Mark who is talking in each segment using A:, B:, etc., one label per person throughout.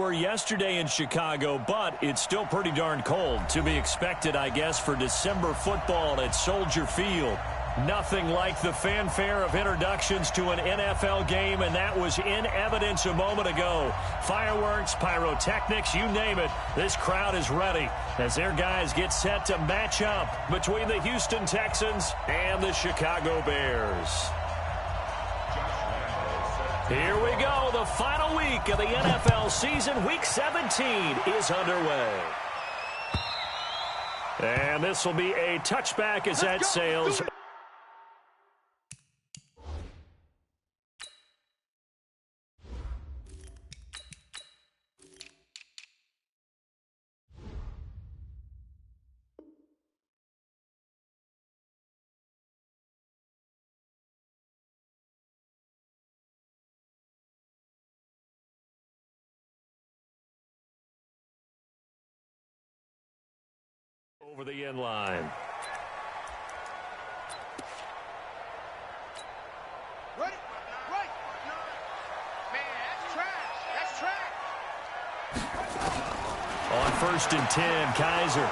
A: were yesterday in Chicago, but it's still pretty darn cold. To be expected, I guess, for December football at Soldier Field. Nothing like the fanfare of introductions to an NFL game, and that was in evidence a moment ago. Fireworks, pyrotechnics, you name it. This crowd is ready as their guys get set to match up between the Houston Texans and the Chicago Bears. Here we go. The final week of the NFL season. Week 17 is underway. And this will be a touchback as that sails over the end line.
B: Right. Man, that's trash.
A: On 1st and 10, Kaiser.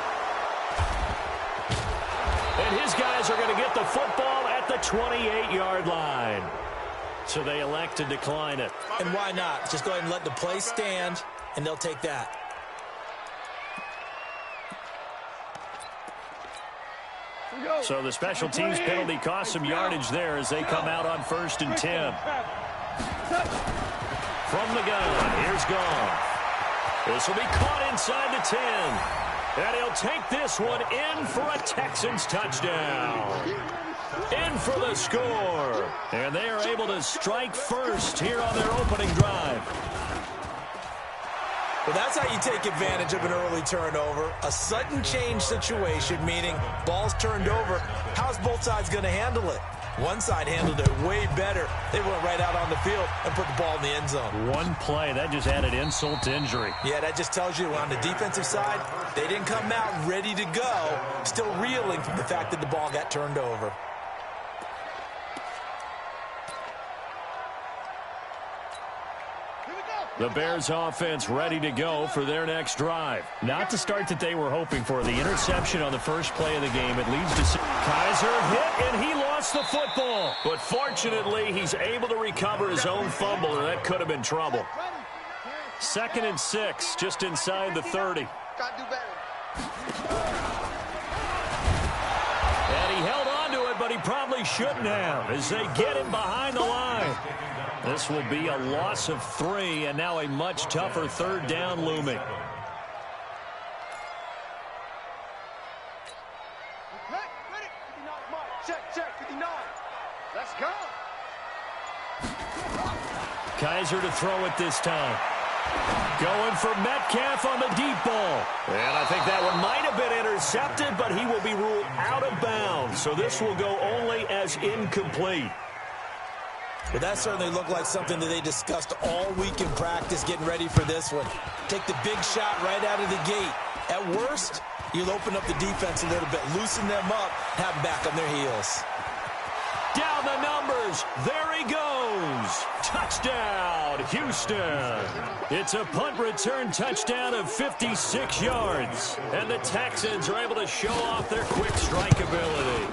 A: And his guys are going to get the football at the 28-yard line. So they elect to decline it.
C: And why not? Just go ahead and let the play stand, and they'll take that.
A: So the special teams penalty cost some yardage there as they come out on 1st and 10. From the gun, here's Goff. This will be caught inside the 10. And he'll take this one in for a Texans touchdown. In for the score. And they are able to strike first here on their opening drive.
C: Well, that's how you take advantage of an early turnover. A sudden change situation, meaning ball's turned over. How's both sides going to handle it? One side handled it way better. They went right out on the field and put the ball in the end zone.
A: One play, that just added insult to injury.
C: Yeah, that just tells you on the defensive side, they didn't come out ready to go, still reeling from the fact that the ball got turned over.
A: The Bears offense ready to go for their next drive. Not the start that they were hoping for. The interception on the first play of the game. It leads to Kaiser hit, and he lost the football. But fortunately, he's able to recover his own fumble, or that could have been trouble. 2nd and 6, just inside the 30.
B: Gotta do better.
A: And he held on to it, but he probably shouldn't have as they get him behind the line. This will be a loss of 3, and now a much tougher 3rd down looming.
B: Check, 59. Let's go.
A: Kaiser to throw it this time. Going for Metcalf on the deep ball. And I think that one might have been intercepted, but he will be ruled out of bounds. So this will go only as incomplete.
C: But that certainly looked like something that they discussed all week in practice getting ready for this one. Take the big shot right out of the gate. At worst, you'll open up the defense a little bit, loosen them up, have them back on their heels.
A: Down the numbers. There he goes. Touchdown, Houston. It's a punt return touchdown of 56 yards. And the Texans are able to show off their quick strike ability.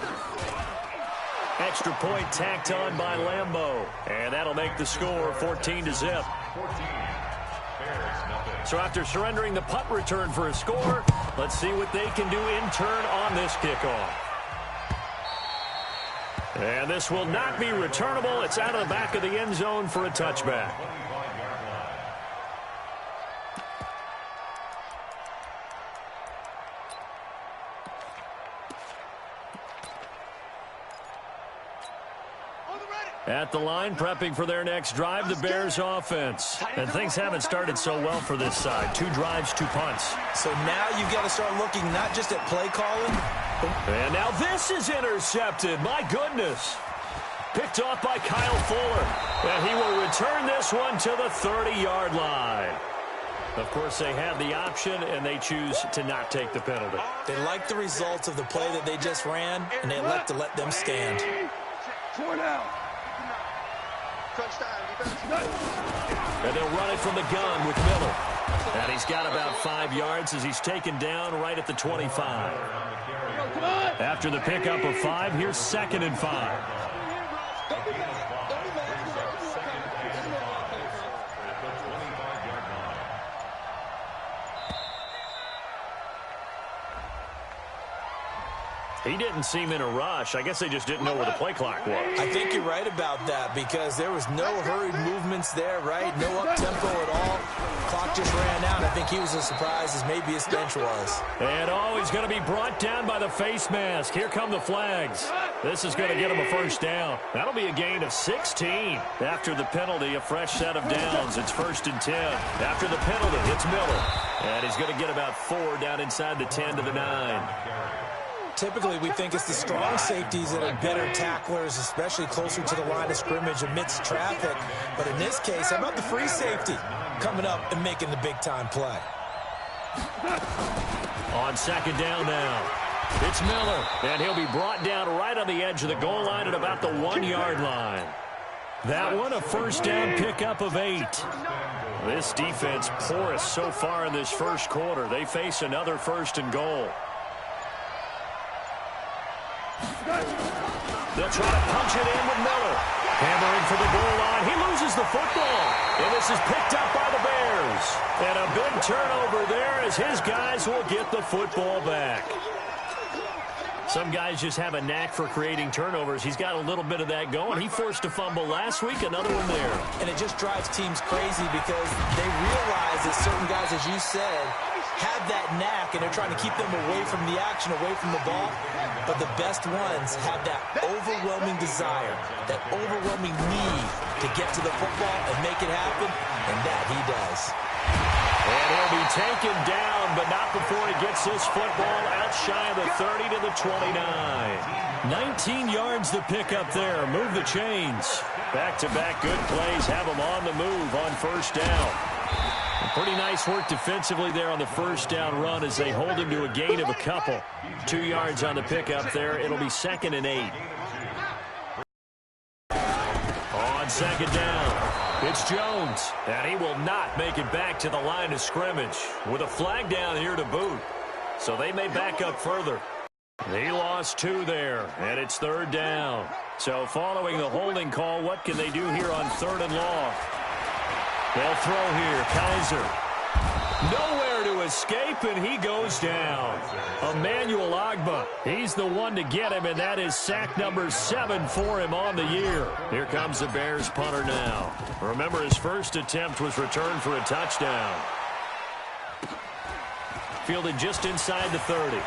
A: Extra point tacked on by Lambeau. And that'll make the score 14-0. So after surrendering the punt return for a score, let's see what they can do in turn on this kickoff. And this will not be returnable. It's out of the back of the end zone for a touchback. At the line, prepping for their next drive, the Bears offense. And things haven't started so well for this side. 2 drives, 2 punts.
C: So now you've got to start looking not just at play calling.
A: And now this is intercepted. My goodness. Picked off by Kyle Fuller. And he will return this one to the 30-yard line. Of course, they have the option, and they choose to not take the penalty.
C: They like the results of the play that they just ran, and they elect to let them stand.
B: 4 down.
A: And they'll run it from the gun with Miller. And he's got about 5 yards as he's taken down right at the 25. After the pickup of 5, here's 2nd and 5. He didn't seem in a rush. I guess they just didn't know where the play clock was.
C: I think you're right about that because there was no hurried movements there, right? No up-tempo at all. Clock just ran out. I think he was as surprised as maybe his bench was.
A: And, he's going to be brought down by the face mask. Here come the flags. This is going to get him a first down. That'll be a gain of 16. After the penalty, a fresh set of downs. It's 1st and 10. After the penalty, it's Miller. And he's going to get about 4 down inside the 10 to the 9.
C: Typically, we think it's the strong safeties that are better tacklers, especially closer to the line of scrimmage amidst traffic. But in this case, how about the free safety coming up and making the big-time play?
A: On 2nd down now, it's Miller, and he'll be brought down right on the edge of the goal line at about the 1-yard line. That one, a first down pickup of 8. This defense porous so far in this first quarter. They face another 1st and goal. They'll try to punch it in with Miller. Hammering for the goal line. He loses the football. And this is picked up by the Bears. And a big turnover there as his guys will get the football back. Some guys just have a knack for creating turnovers. He's got a little bit of that going. He forced a fumble last week, another one there.
C: And it just drives teams crazy because they realize that certain guys, as you said, have that knack, and they're trying to keep them away from the action, away from the ball. But the best ones have that overwhelming desire, that overwhelming need to get to the football and make it happen, and that he does.
A: And he'll be taken down, but not before he gets this football out shy of the 30 to the 29. 19 yards to pick up there. Move the chains. Back-to-back good plays have them on the move on 1st down. Pretty nice work defensively there on the 1st down run as they hold him to a gain of a couple. 2 yards on the pickup there. It'll be 2nd and 8. On 2nd down, it's Jones. And he will not make it back to the line of scrimmage with a flag down here to boot. So they may back up further. He lost 2 there, and it's 3rd down. So following the holding call, what can they do here on 3rd and long? They'll throw here. Kaiser. Nowhere to escape, and he goes down. Emmanuel Ogbah. He's the one to get him, and that is sack number 7 for him on the year. Here comes the Bears punter now. Remember, his first attempt was returned for a touchdown. Fielded just inside the 30.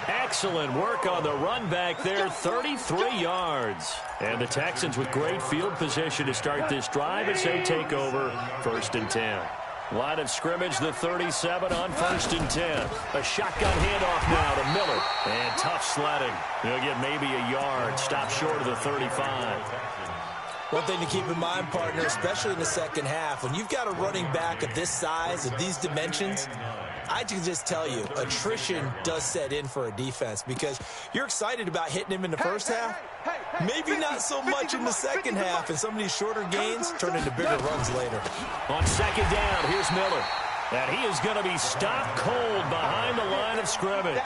A: Excellent work on the run back there, 33 yards. And the Texans with great field position to start this drive as they take over 1st and 10. Line of scrimmage, the 37 on 1st and 10. A shotgun handoff now to Miller. And tough sledding. He'll get maybe a yard. Stop short of the 35.
C: One thing to keep in mind, partner, especially in the second half, when you've got a running back of this size, of these dimensions, I can just tell you, attrition does set in for a defense because you're excited about hitting him in the first half. Maybe not so much in the second half, and some of these shorter gains turn into bigger runs later.
A: On 2nd down, here's Miller. And he is going to be stopped cold behind the line of scrimmage.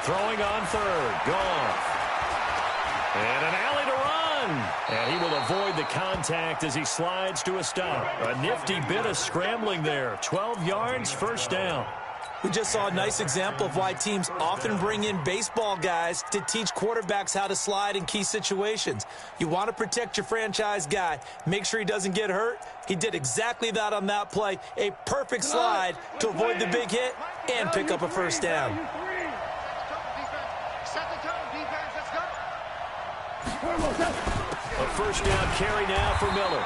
A: Throwing on 3rd. Goff. And an alley to run. And he will avoid the contact as he slides to a stop. A nifty bit of scrambling there. 12 yards, 1st down.
C: We just saw a nice example of why teams often bring in baseball guys to teach quarterbacks how to slide in key situations. You want to protect your franchise guy. Make sure he doesn't get hurt. He did exactly that on that play. A perfect slide to avoid the big hit and pick up a 1st down.
A: A 1st down carry now for Miller.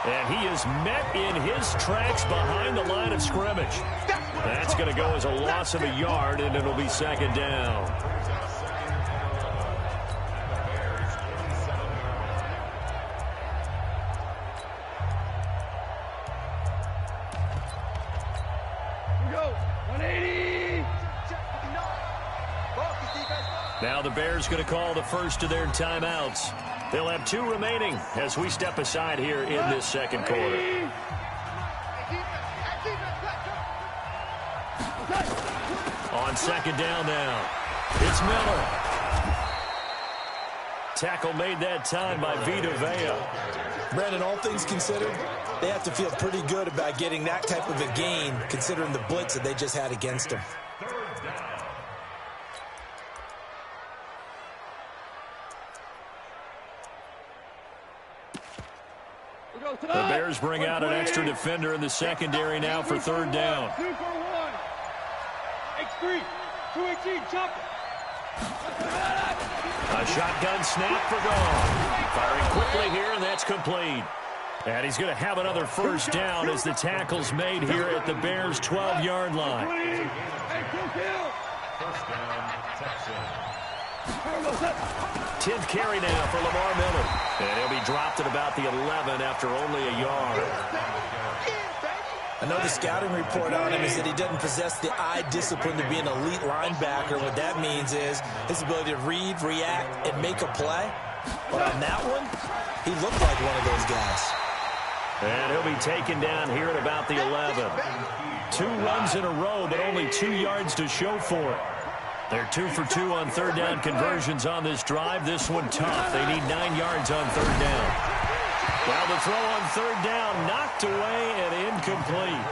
A: And he is met in his tracks behind the line of scrimmage. That's going to go as a loss of a yard, and it'll be 2nd down. Now the Bears going to call the first of their timeouts. They'll have 2 remaining as we step aside here in this second quarter. On second down now, it's Miller. Tackle made that time by Vita Vea.
C: Brandon, all things considered, they have to feel pretty good about getting that type of a gain, considering the blitz that they just had against them.
A: The Bears bring out an extra defender in the secondary now for third down.
B: 2 for 1. X3. 2-18. Chop.
A: A shotgun snap for goal. Firing quickly here, and that's complete. And he's going to have another first down as the tackle's made here at the Bears' 12-yard line.
D: First down, Texans.
A: 10th carry now for Lamar Miller. And he'll be dropped at about the 11 after only a yard.
C: I know the scouting report on him is that he doesn't possess the eye discipline to be an elite linebacker. What that means is his ability to read, react, and make a play. But on that one, he looked like one of those guys.
A: And he'll be taken down here at about the 11. 2 runs in a row, but only 2 yards to show for it. They're 2 for 2 on third down conversions on this drive. This one tough. They need 9 yards on third down. Well, the throw on third down knocked away and incomplete.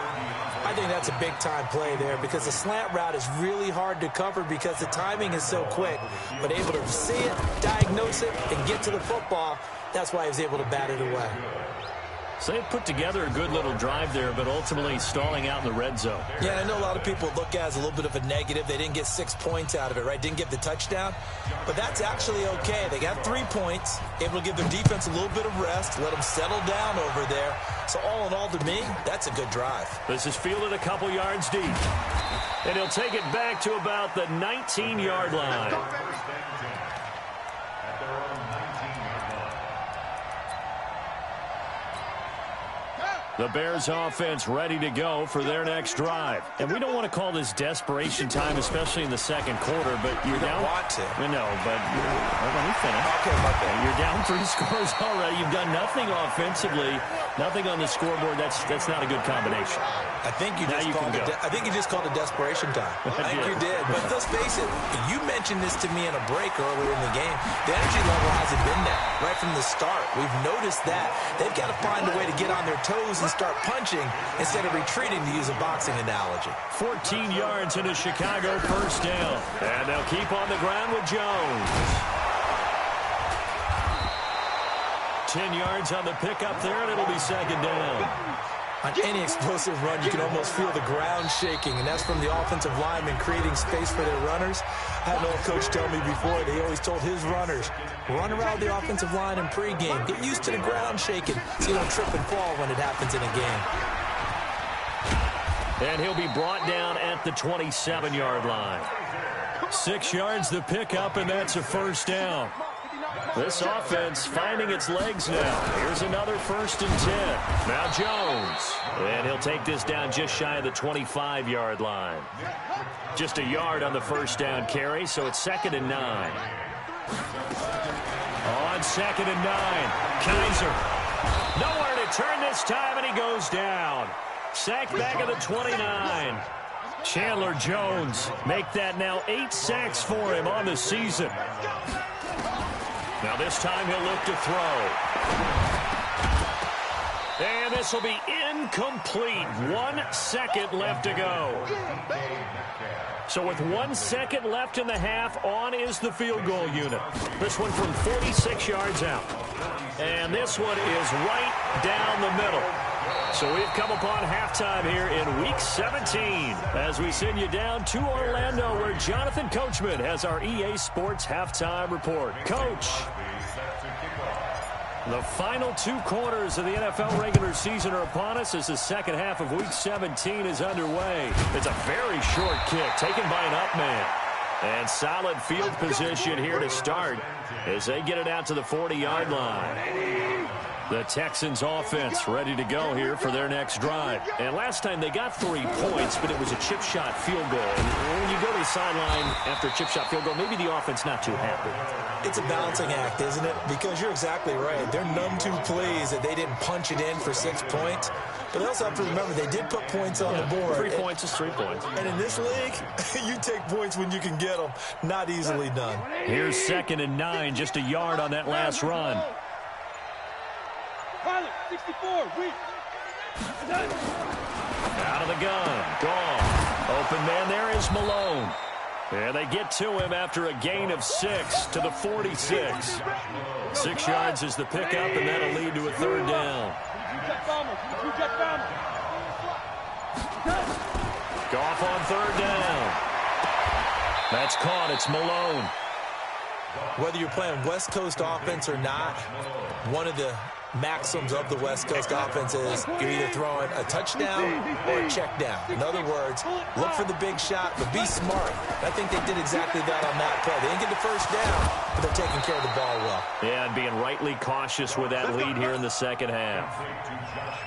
C: I think that's a big-time play there because the slant route is really hard to cover because the timing is so quick. But able to see it, diagnose it, and get to the football, that's why he was able to bat it away.
A: So they put together a good little drive there, but ultimately stalling out in the red zone.
C: Yeah, and I know a lot of people look at it as a little bit of a negative. They didn't get 6 points out of it, right? Didn't get the touchdown. But that's actually okay. They got 3 points, able to give their defense a little bit of rest, let them settle down over there. So all in all, to me, that's a good drive.
A: This is fielded a couple yards deep. And he'll take it back to about the 19-yard line. The Bears offense ready to go for their next drive. And we don't want to call this desperation time, especially in the second quarter, but you're down.
C: Want to.
A: No, but let me finish.
C: Okay, okay.
A: You're down 3 scores already. You've done nothing offensively, nothing on the scoreboard. That's not a good combination.
C: I think you just called it desperation time. I think you did. But let's face it, you mentioned this to me in a break earlier in the game. The energy level hasn't been there right from the start. We've noticed that. They've got to find a way to get on their toes and start punching instead of retreating, to use a boxing analogy.
A: 14 yards into Chicago, first down. And they'll keep on the ground with Jones. 10 yards on the pickup there, and it'll be second down.
C: On any explosive run, you can almost feel the ground shaking, and that's from the offensive linemen creating space for their runners. I had an old coach tell me before, they always told his runners, run around the offensive line in pregame. Get used to the ground shaking so you don't trip and fall when it happens in a game.
A: And he'll be brought down at the 27-yard line. 6 yards the pickup, and that's a first down. This offense finding its legs now. Here's another 1st and 10. Now Jones. And he'll take this down just shy of the 25-yard line. Just a yard on the first down carry, so it's 2nd and 9. On 2nd and 9, Kaiser. Nowhere to turn this time, and he goes down. Sacked back at the 29. Chandler Jones make that now 8 sacks for him on the season. Now this time he'll look to throw. And this will be incomplete. 1 second left to go. So with 1 second left in the half, on is the field goal unit. This one from 46 yards out. And this one is right down the middle. So we've come upon halftime here in Week 17 as we send you down to Orlando, where Jonathan Coachman has our EA Sports Halftime Report. Coach, the final 2 quarters of the NFL regular season are upon us as the second half of Week 17 is underway. It's a very short kick taken by an up man. And solid field position here to start as they get it out to the 40-yard line. The Texans offense ready to go here for their next drive. And last time they got 3 points, but it was a chip shot field goal. And when you go to the sideline after a chip shot field goal, maybe the offense not too happy.
C: It's a balancing act, isn't it? Because you're exactly right. They're none too pleased that they didn't punch it in for 6 points. But they also have to remember they did put points on the board.
A: 3 points is 3 points.
C: And in this league, you take points when you can get them. Not easily done.
A: Here's 2nd and 9, just a yard on that last run.
B: Pilot, 64, reach.
A: Out of the gun, gone. Open man there is Malone. And they get to him after a gain of 6 to the 46. 6 yards is the pickup, and that'll lead to a 3rd down. Goff on 3rd down. That's caught. It's Malone.
C: Whether you're playing West Coast offense or not, one of the maxims of the West Coast offense is you're either throwing a touchdown or a check down. In other words, look for the big shot, but be smart. I think they did exactly that on that play. They didn't get the first down, but they're taking care of the ball well.
A: Yeah, and being rightly cautious with that lead here in the second half.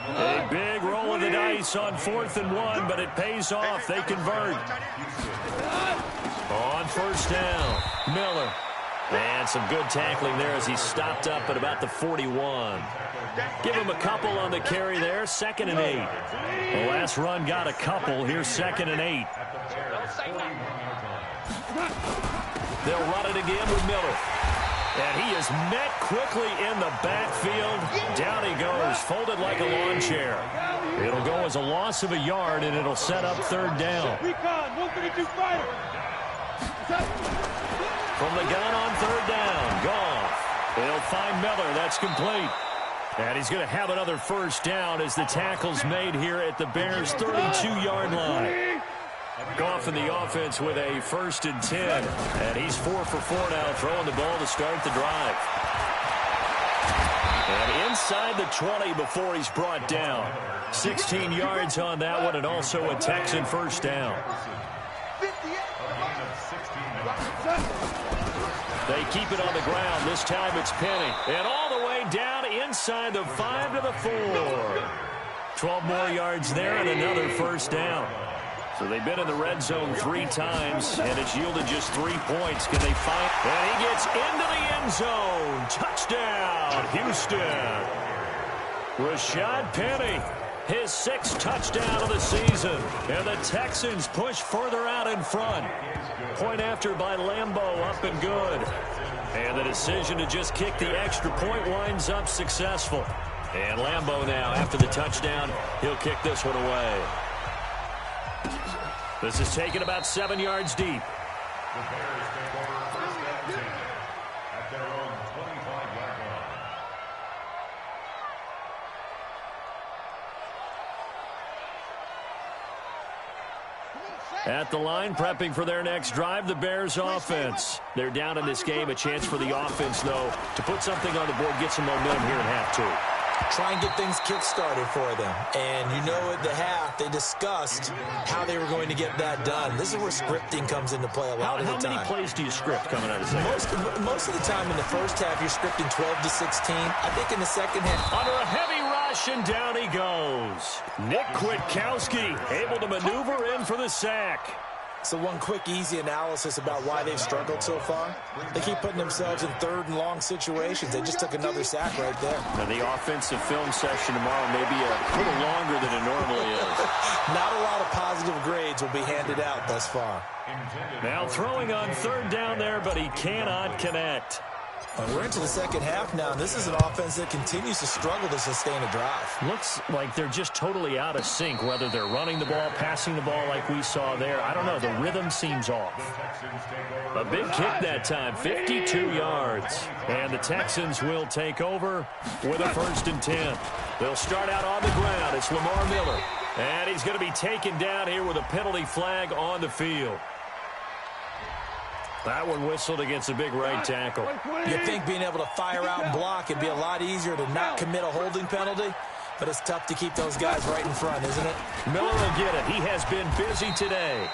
A: A big roll of the dice on 4th and 1, but it pays off. They convert. On 1st down, Miller. And some good tackling there as he stopped up at about the 41. Give him a couple on the carry there. 2nd and 8. The last run got a couple. Here's 2nd and 8. They'll run it again with Miller. And he is met quickly in the backfield. Down he goes, folded like a lawn chair. It'll go as a loss of a yard, and it'll set up 3rd down.
B: Recon, 132 fighter.
A: From the gun on 3rd down, Goff. They'll find Miller. That's complete. And he's going to have another 1st down as the tackle's made here at the Bears' 32-yard line. Goff in the offense with a 1st and 10. And he's 4 for 4 now, throwing the ball to start the drive. And inside the 20 before he's brought down. 16 yards on that one, and also a Texan 1st down. They keep it on the ground. This time it's Penny. And all the way down inside the 5 to the 4. 12 more yards there and another 1st down. So they've been in the red zone 3 times, and it's yielded just 3 points. Can they find? And he gets into the end zone. Touchdown, Houston. Rashad Penny, his 6th touchdown of the season. And the Texans push further out in front. Point after by Lambeau, up and good. And the decision to just kick the extra point winds up successful. And Lambeau now, after the touchdown, he'll kick this one away. This is taken about 7 yards deep.
D: The Bears take over 1st and 10 at their own 25-yard line.
A: At the line, prepping for their next drive, the Bears offense. They're down in this game. A chance for the offense, though, to put something on the board, get some momentum here in half 2.
C: Try and get things kick-started for them. And you know at the half, they discussed how they were going to get that done. This is where scripting comes into play a lot of the time.
A: How many plays do you script coming out of the second?
C: Most of the time in the first half, you're scripting 12 to 16. I think in the second half.
A: Under a heavy rush, and down he goes. Nick Kwiatkowski able to maneuver in for the sack.
C: So one quick, easy analysis about why they've struggled so far. They keep putting themselves in 3rd and long situations. They just took another sack right there.
A: Now the offensive film session tomorrow may be a little longer than it normally is.
C: Not a lot of positive grades will be handed out thus far.
A: Now throwing on 3rd down there, but he cannot connect.
C: We're into the second half now. This is an offense that continues to struggle to sustain a drive.
A: Looks like they're just totally out of sync, whether they're running the ball, passing the ball like we saw there. I don't know. The rhythm seems off. A big kick that time, 52 yards. And the Texans will take over with a 1st and 10. They'll start out on the ground. It's Lamar Miller. And he's going to be taken down here with a penalty flag on the field. That one whistled against a big right tackle.
C: You'd think being able to fire out and block it'd be a lot easier to not commit a holding penalty, but it's tough to keep those guys right in front, isn't it?
A: Miller will get it. He has been busy today.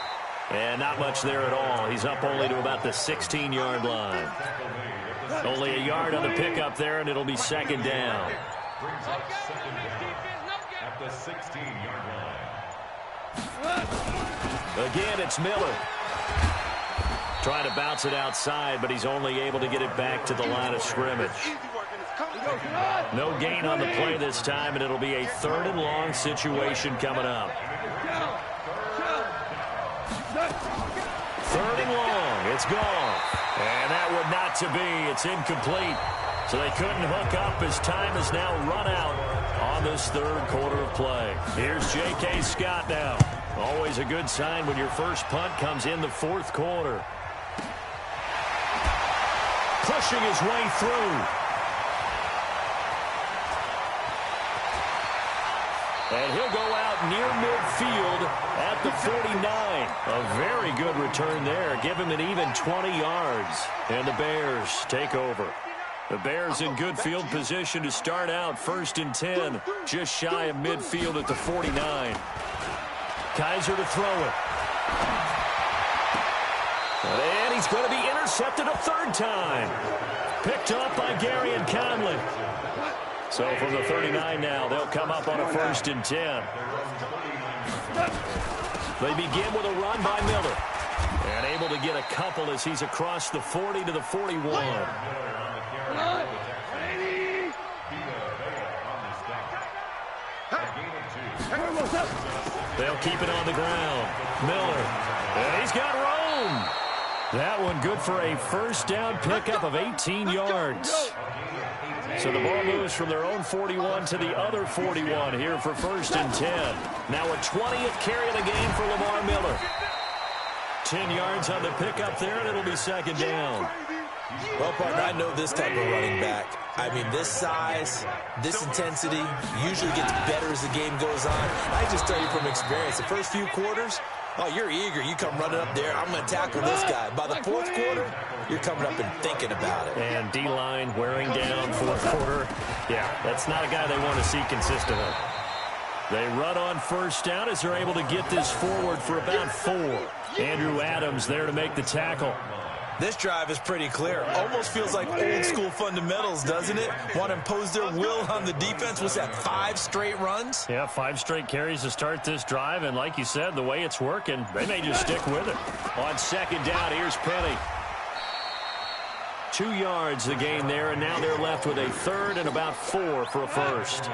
A: And not much there at all. He's up only to about the 16-yard line. Only a yard on the pickup there, and it'll be 2nd down.
D: brings up second down at the 16-yard line.
A: Again, it's Miller. Trying to bounce it outside, but he's only able to get it back to the line of scrimmage. No gain on the play this time, and it'll be a 3rd and long situation coming up. 3rd and long. It's gone. And that would not to be. It's incomplete. So they couldn't hook up as time has now run out on this 3rd quarter of play. Here's J.K. Scott now. Always a good sign when your first punt comes in the 4th quarter. Pushing his way through. And he'll go out near midfield at the 49. A very good return there. Give him an even 20 yards. And the Bears take over. The Bears in good field position to start out 1st and 10. Just shy of midfield at the 49. Kaiser to throw it. And he's going to be intercepted a 3rd time. Picked up by Gary and Conley. So from the 39 now, they'll come up on a 1st and 10. They begin with a run by Miller. And able to get a couple as he's across the 40 to the 41. They'll keep it on the ground. Miller. And he's got room. That one good for a 1st down pickup of 18 yards. So the ball moves from their own 41 to the other 41 here for 1st and 10. Now a 20th carry of the game for Lamar Miller. 10 yards on the pickup there, and it'll be 2nd down.
C: Well, partner, I know this type of running back. I mean, this size, this intensity usually gets better as the game goes on. I just tell you from experience, the first few quarters, oh, you're eager. You come running up there. I'm going to tackle this guy. By the 4th quarter, you're coming up and thinking about it.
A: And D-line wearing down 4th quarter. Yeah, that's not a guy they want to see consistently. They run on 1st down as they're able to get this forward for about 4. Andrew Adams there to make the tackle.
C: This drive is pretty clear. Almost feels like old school fundamentals, doesn't it? Want to impose their will on the defense. Was that 5 straight runs?
A: Yeah, 5 straight carries to start this drive. And like you said, the way it's working, they may just stick with it. On 2nd down, here's Penny. 2 yards the gain there, and now they're left with a 3rd and about 4 for a 1st.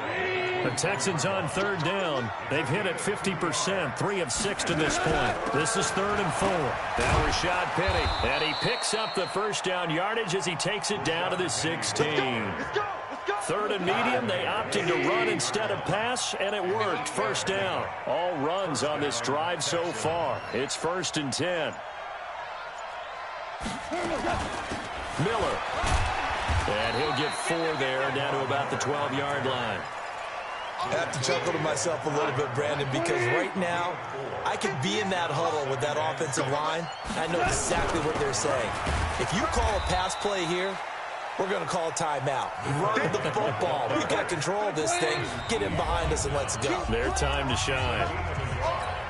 A: The Texans on 3rd down. They've hit it 50%, 3 of 6 to this point. This is 3rd and 4. Now Rashad Penny, and he picks up the 1st down yardage as he takes it down to the 16. 3rd and medium, they opted to run instead of pass, and it worked. 1st down. All runs on this drive so far. It's 1st and 10. Miller. And he'll get 4 there, down to about the 12-yard line.
C: I have to chuckle to myself a little bit, Brandon, because right now I could be in that huddle with that offensive line. I know exactly what they're saying. If you call a pass play here, we're going to call a timeout. Run the football. We've got control of this thing. Get him behind us and let's go.
A: Their time to shine.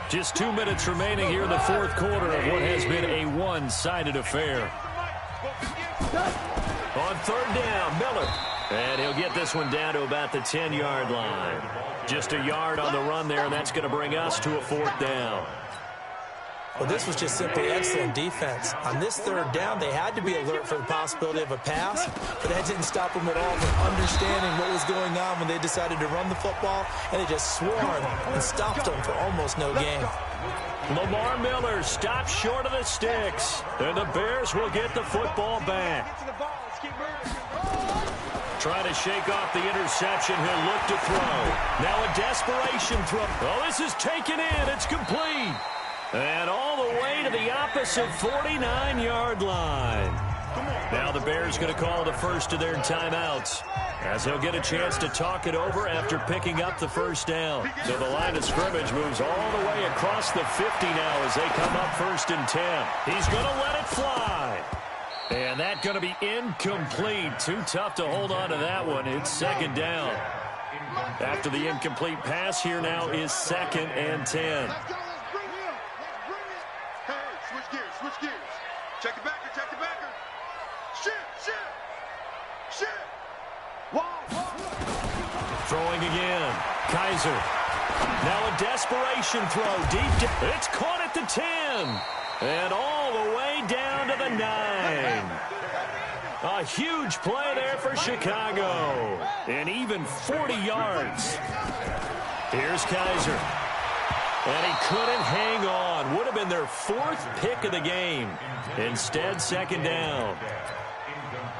A: Just 2 minutes remaining here in the 4th quarter of what has been a one-sided affair. On 3rd down, Miller. And he'll get this one down to about the 10-yard line. Just a yard on the run there, and that's going to bring us to a 4th down.
C: Well, this was just simply excellent defense. On this 3rd down, they had to be alert for the possibility of a pass, but that didn't stop them at all from understanding what was going on when they decided to run the football, and they just swarmed and stopped them for almost no gain.
A: Lamar Miller stops short of the sticks, and the Bears will get the football back. Trying to shake off the interception. He'll look to throw. Now a desperation throw. Oh, this is taken in. It's complete. And all the way to the opposite 49-yard line. Now the Bears going to call the first of their timeouts, as he'll get a chance to talk it over after picking up the 1st down. So the line of scrimmage moves all the way across the 50 now as they come up 1st and 10. He's going to let it fly. And that's going to be incomplete. Too tough to hold on to that one. It's 2nd down. After the incomplete pass, here now is 2nd and 10.
B: Switch gears. Check it backer. Shit.
A: throwing again. Kaiser. Now a desperation throw. Deep. It's caught at the 10. And all the way down to the 9. A huge play there for Chicago. And even 40 yards. Here's Kaiser. And he couldn't hang on. Would have been their 4th pick of the game. Instead, second down.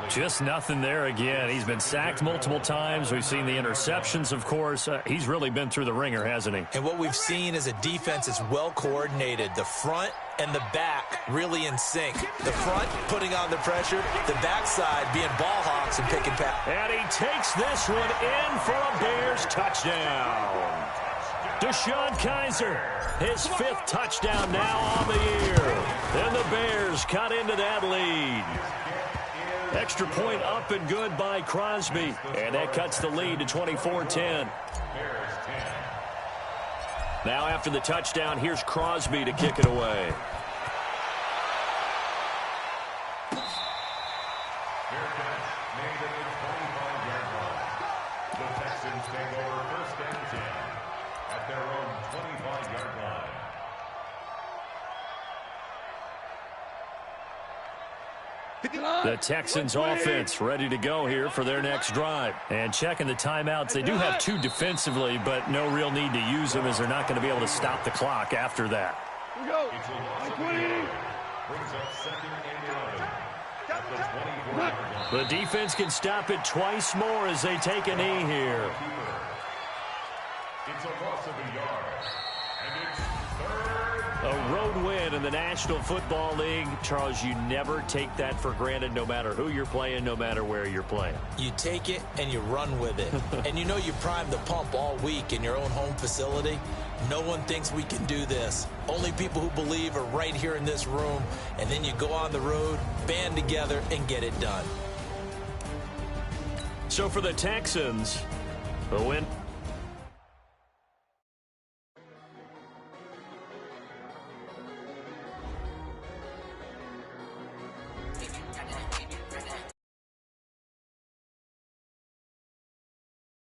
A: Just nothing there again. He's been sacked multiple times. We've seen the interceptions, of course. He's really been through the ringer, hasn't he?
C: And what we've seen is a defense that's well coordinated. The front and the back really in sync. The front putting on the pressure, the backside being ball hawks and picking pass.
A: And he takes this one in for a Bears touchdown. Deshaun Kaiser, his 5th touchdown now on the year. And the Bears cut into that lead. Extra point up and good by Crosby. And that cuts the lead to 24-10. Now after the touchdown, here's Crosby to kick it away.
D: The Texans take over 1st and 10 at their own 25-yard line.
A: The Texans offense ready to go here for their next drive. And checking the timeouts, they do have 2 defensively, but no real need to use them as they're not going to be able to stop the clock after that.
B: We go.
D: It's a loss of 20. Brings up 2nd and 11 at the 24-yard line.
A: The defense can stop it twice more as they take a knee here.
D: It's a loss of a yard. And it's 3rd.
A: A road win in the National Football League. Charles, you never take that for granted no matter who you're playing, no matter where you're playing.
C: You take it and you run with it. And you know you primed the pump all week in your own home facility. No one thinks we can do this. Only people who believe are right here in this room. And then you go on the road, band together, and get it done.
A: So for the Texans, the win.